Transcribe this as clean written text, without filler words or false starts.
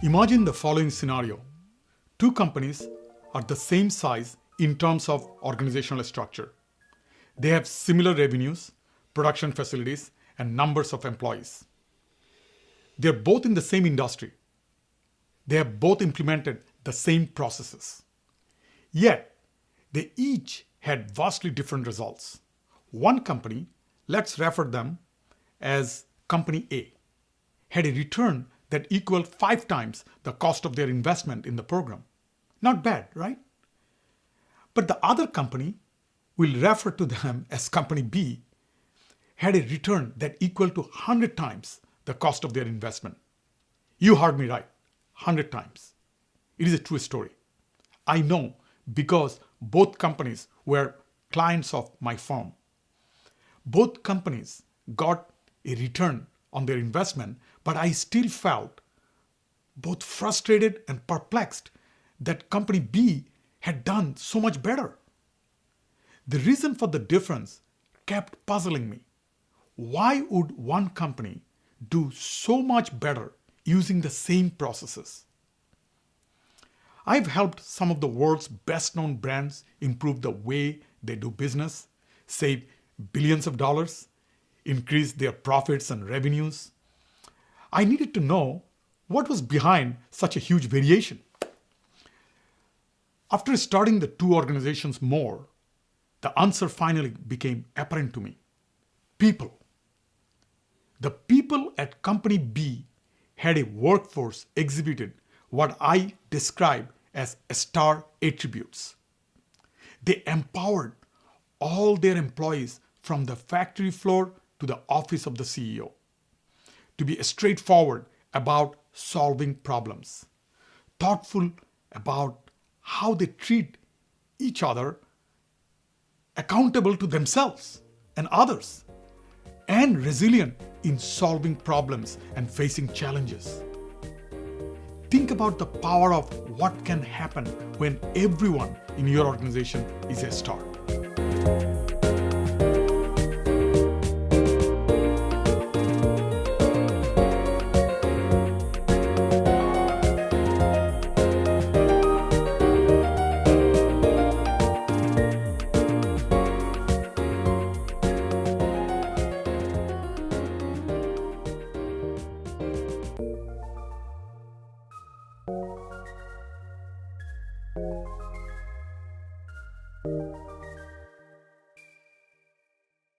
Imagine the following scenario. Two companies are the same size in terms of organizational structure. They have similar revenues, production facilities, and numbers of employees. They're both in the same industry. They have both implemented the same processes. Yet, they each had vastly different results. One company, let's refer them as Company A, had a return that equaled 5 times the cost of their investment in the program. Not bad, right? But the other company, we'll refer to them as Company B, had a return that equaled to 100 times the cost of their investment. You heard me right, 100 times. It is a true story. I know because both companies were clients of my firm. Both companies got a return on their investment, but I still felt both frustrated and perplexed that Company B had done so much better. The reason for the difference kept puzzling me. Why would one company do so much better using the same processes? I've helped some of the world's best known brands improve the way they do business, save billions of dollars, increase their profits and revenues. I needed to know what was behind such a huge variation. After studying the two organizations more, the answer finally became apparent to me. People. The people at Company B had a workforce exhibited what I describe as star attributes. They empowered all their employees from the factory floor to the office of the CEO to be straightforward about solving problems, thoughtful about how they treat each other, accountable to themselves and others, and resilient in solving problems and facing challenges. Think about the power of what can happen when everyone in your organization is a star.